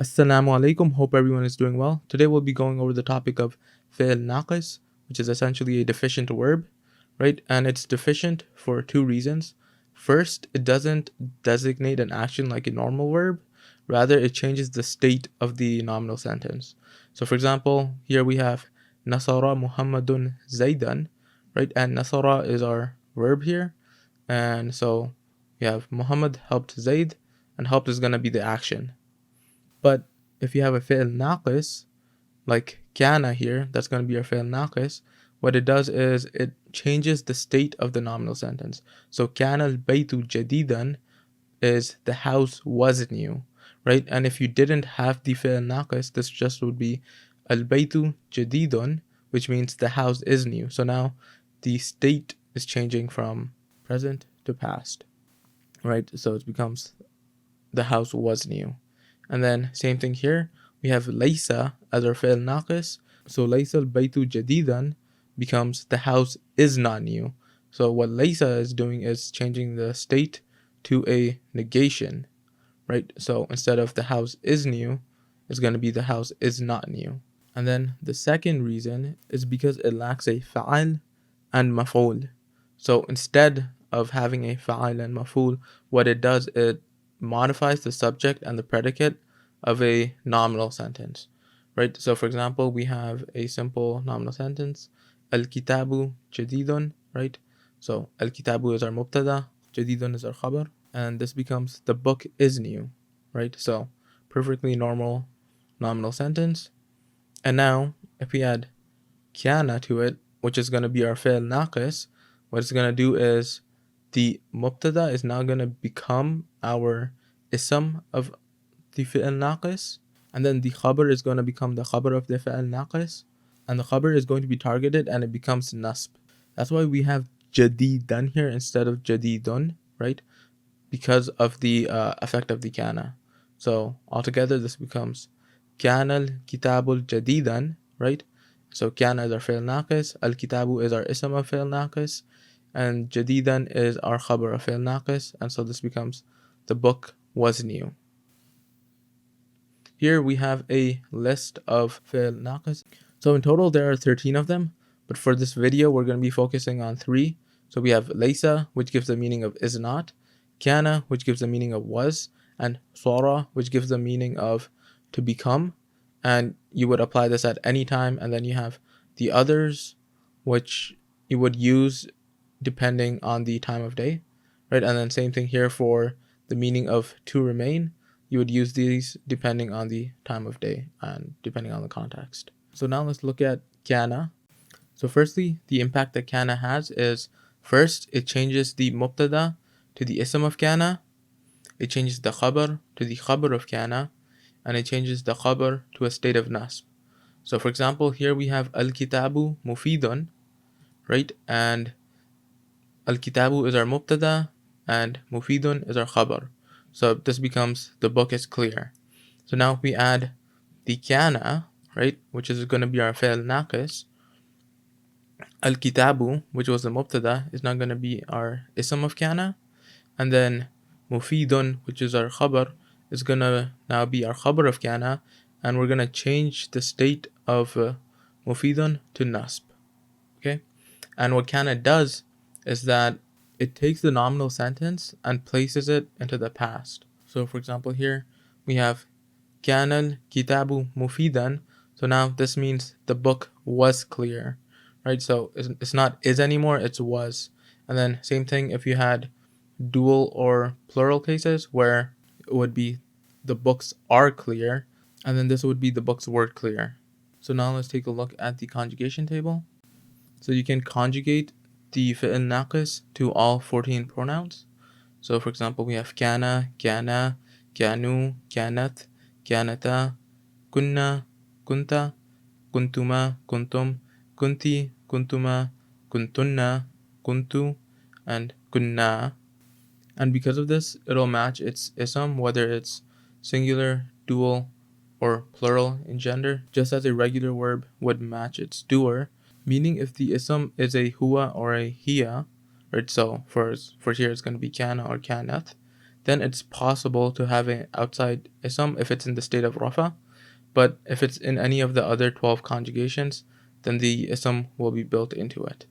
Assalamu alaikum, hope everyone is doing well. Today we'll be going over the topic of F'il Nāqiṣ, which is essentially a deficient verb, right? And it's deficient for two reasons. First, it doesn't designate an action like a normal verb, rather it changes the state of the nominal sentence. So for example, here we have Nasara Muhammadun Zaidan, right? And Nasara is our verb here. And so we have Muhammad helped Zaid, and helped is going to be the action. But if you have a fi'l naqis, like kana here, that's going to be your fi'l naqis. What it does is it changes the state of the nominal sentence. So kana al-baytu jadidan is the house was new, right? And if you didn't have the fi'l naqis, this just would be al-baytu jadidun, which means the house is new. So now the state is changing from present to past, right? So it becomes the house was new. And then same thing here, we have laysa as our fi'l naqis. So laysa al-baytu jadidan becomes the house is not new. So what laysa is doing is changing the state to a negation, right? So instead of the house is new, it's going to be the house is not new. And then the second reason is because it lacks a fa'al and maf'ul. So instead of having a fa'al and maf'ul, what it does, it modifies the subject and the predicate of a nominal sentence, right? So for example, we have a simple nominal sentence, al-kitabu jadidun, right? So al-kitabu is our mubtada, jadidun is our khabar, and this becomes the book is new, right? So perfectly normal nominal sentence. And now if we add kana to it, which is going to be our fi'l naqis, what it's going to do is the mubtada is now going to become our ism of the fi'l naqis, and then the khabar is going to become the khabar of the fi'l naqis, and the khabar is going to be targeted and it becomes nasb. That's why we have jadidan here instead of jadidun, right? Because of the effect of the kana. So altogether this becomes kana al-kitabul jadidan, right? So kana is our fi'l naqis, al-kitabu is our ism of fi'l naqis, and jadidan is our khabar of fi'l naqis, and so this becomes the book was new. Here we have a list of fi'l nāqiṣ. So in total there are 13 of them, but for this video we're going to be focusing on 3. So we have laysa, which gives the meaning of is not, kana, which gives the meaning of was, and sara, which gives the meaning of to become. And you would apply this at any time, and then you have the others, which you would use depending on the time of day, right? And then same thing here for the meaning of to remain. You would use these depending on the time of day and depending on the context. So now let's look at kana. So firstly, the impact that kana has is, first, it changes the mubtada to the ism of kana, it changes the khabar to the khabar of kana, and it changes the khabar to a state of nasb. So for example, here we have al-kitabu mufidun, right? And al-kitabu is our mubtada and mufidun is our khabar. So this becomes the book is clear. So now if we add the kana, right, which is going to be our fi'l naqis, al-kitabu, which was the mubtada, is now going to be our ism of kana, and then mufidun, which is our khabar, is going to now be our khabar of kana, and we're going to change the state of mufidun to nasb. Okay, and what kana does is that it takes the nominal sentence and places it into the past. So for example, here we have kana al-kitabu mufidan. So now this means the book was clear, right? So it's not is anymore, it's was. And then same thing if you had dual or plural cases where it would be the books are clear, and then this would be the books were clear. So now let's take a look at the conjugation table. So you can conjugate the fi'l naqis to all 14 pronouns. So for example, we have kana, kana, kanu, kanat, kanata, kunna, kunta, kuntuma, kuntum, kunti, kuntuma, kuntunna, kuntu, and kunna. And because of this, it'll match its ism, whether it's singular, dual, or plural in gender, just as a regular verb would match its doer. Meaning if the ism is a huwa or a hiya, right, so for here it's going to be kana or kanat, then it's possible to have an outside ism if it's in the state of rafa. But if it's in any of the other 12 conjugations, then the ism will be built into it.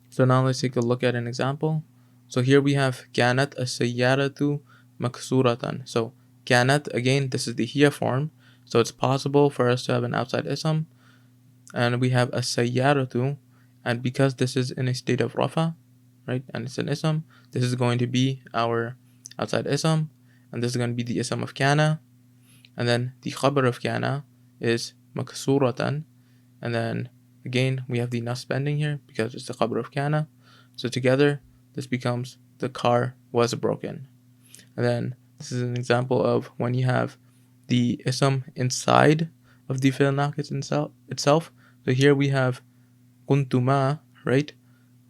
So now let's take a look at an example. So here we have كانت السيارة مكسورة. So كانت, again, this is the hiya form. So it's possible for us to have an outside ism. And we have السيارة, and because this is in a state of rafa, right, and it's an ism, this is going to be our outside ism, and this is going to be the ism of kana, and then the khabar of kana is maksuratan, and then again we have the nasb ending here because it's the khabar of kana, so together this becomes the car was broken. And then this is an example of when you have the ism inside of the F'il Nāqiṣ itself. So here we have kuntuma, right,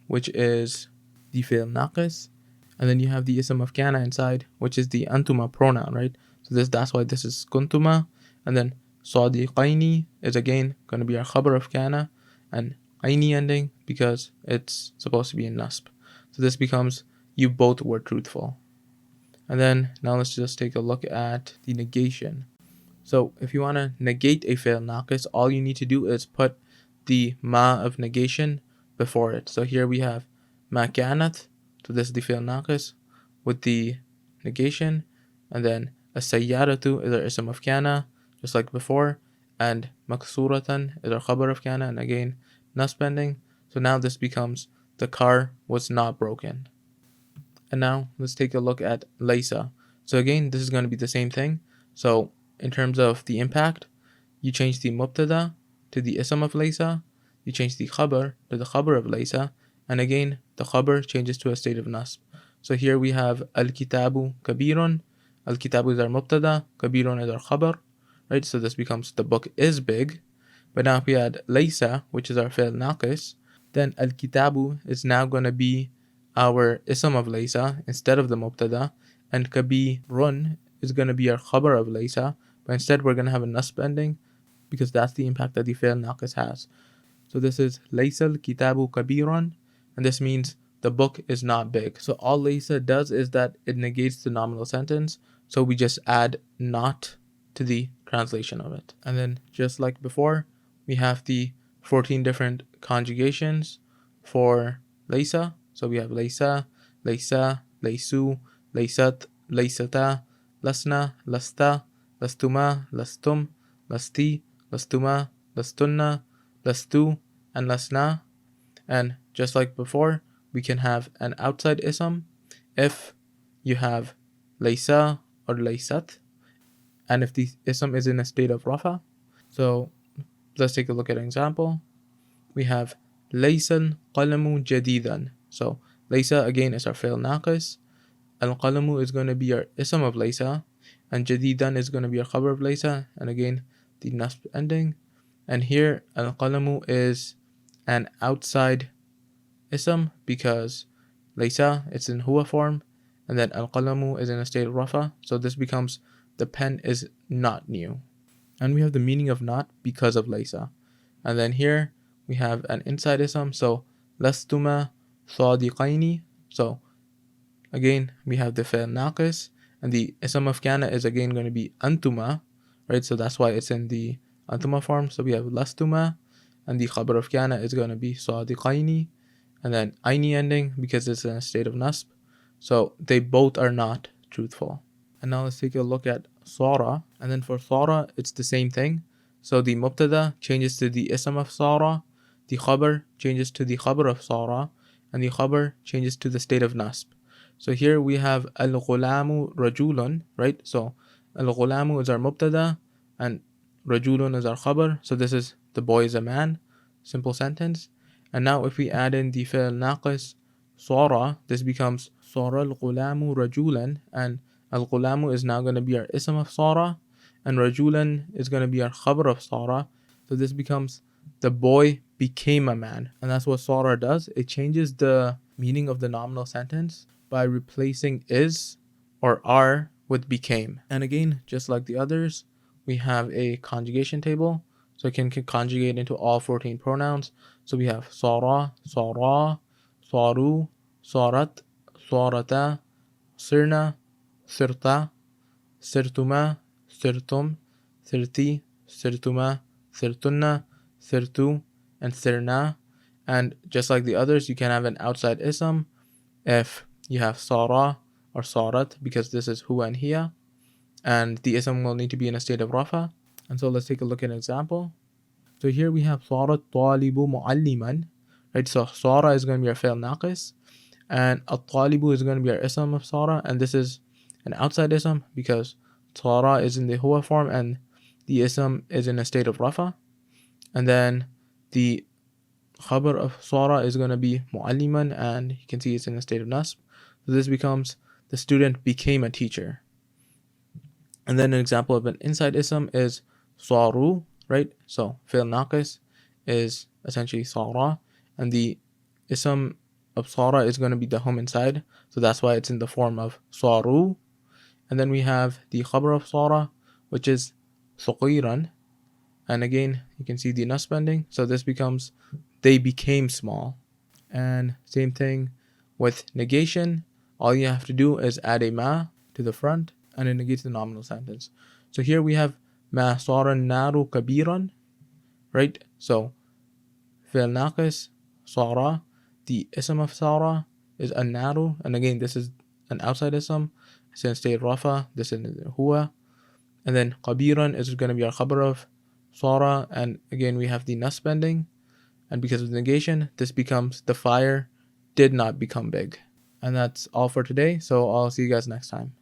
which is the F'il Nāqiṣ, and then you have the ism of kana inside, which is the antuma pronoun, right? So that's why this is kuntuma, and then sadiqaini is again going to be our khabar of kana, and aini ending because it's supposed to be in nasb. So this becomes you both were truthful. And then now let's just take a look at the negation. So if you want to negate a F'il Nāqiṣ, all you need to do is put the ma of negation before it. So here we have ma kanat, so this is the F'il Nāqiṣ with the negation, and then as-sayyaratu is our ism of kana, just like before, and maksuratan is our khabar of kana, and again nasb ending. So now this becomes the car was not broken. And now let's take a look at laysa. So again, this is going to be the same thing. So in terms of the impact, you change the mubtada to the ism of laysa, you change the khabar to the khabar of laysa, and again the khabar changes to a state of nasb. So here we have al-kitabu kabirun. Al-kitabu is our mubtada, kabirun is our khabar, right? So this becomes the book is big. But now if we add laysa, which is our F'il Nāqiṣ, then al-kitabu is now going to be our ism of laysa instead of the mubtada, and kabirun is going to be our khabar of laysa, but instead we're going to have a nasb ending because that's the impact that the F'il Nāqiṣ has. So this is laysa al-kitabu kabiran, and this means the book is not big. So all laysa does is that it negates the nominal sentence, so we just add not to the translation of it. And then just like before, we have the 14 different conjugations for laysa. So we have laysa, laysa, laysu, laysat, laysata, lasna, lasta, lastuma, lastum, lasti, lastuma, lastunna, lastu, and lasna. And just like before, we can have an outside ism if you have laysa or laysat, and if the ism is in a state of rafa. So let's take a look at an example. We have laysa al-qalamu jadidan. So laysa again is our F'il Nāqiṣ. Al-qalamu is going to be our ism of laysa, and jadidan is going to be our khabar of laysa, and again the nasb ending. And here al-qalamu is an outside ism because laysa, it's in huwa form, and then al-qalamu is in a state of rafa, so this becomes the pen is not new. And we have the meaning of not because of laysa. And then here we have an inside ism, so lastuma sadiqaini. So again we have the F'il Nāqiṣ, and the ism of kana is again going to be antuma, right? So that's why it's in the antuma form. So we have lastuma, and the khabar of kana is going to be sadiqaini, and then aini ending because it's in a state of nasb. So they both are not truthful. And now let's take a look at sara. And then for sara, it's the same thing. So the mubtada changes to the ism of sara, the khabar changes to the khabar of sara, and the khabar changes to the state of nasb. So here we have al-ghulamu rajulun, right? So al-ghulamu is our mubtada, and rajulun is our khabar. So this is the boy is a man, simple sentence. And now if we add in the F'il Nāqiṣ sara, this becomes sara al-ghulamu rajulan, and al-ghulamu is now going to be our ism of sara, and rajulan is going to be our khabar of sara. So this becomes the boy became a man, and that's what sara does. It changes the meaning of the nominal sentence by replacing is or are with became. And again, just like the others, we have a conjugation table, so it can conjugate into all 14 pronouns. So we have sara, sara, saru, sarat, sarata, sirna, صرتا, صرتما, صرتم, صرتي, صرتما, صرتن, صرتو, and صرنا. And just like the others, you can have an outside ism if you have صارا or صارت, because this is huwa and hiya, and the ism will need to be in a state of rafa. And so let's take a look at an example. So here we have صار الطالب معلما, right? So صار is going to be our فعل ناقص, and الطالب is going to be our ism of صار, and this is an outside ism because صار is in the huwa form and the ism is in a state of rafa. And then the khabar of صار is going to be معلما, and you can see it's in a state of nasb. So this becomes the student became a teacher. And then an example of an inside ism is صاروا, right? So فعل ناقص is essentially صارا, and the ism of صارا is going to be the home inside, so that's why it's in the form of صاروا. And then we have the khabar of صارا, which is صغيرا, and again you can see the nasb bending, so this becomes they became small. And same thing with negation, all you have to do is add a ma to the front and it negates the nominal sentence. So here we have ما صار النار كبيرا, right? So فعل ناقص صار, the ism of صار is النار, and again this is an outside ism, it's in state rafa, this is huwa. And then كبيرا is going to be our khabar of صار, and again we have the nasb bending, and because of the negation this becomes the fire did not become big. And that's all for today, so I'll see you guys next time.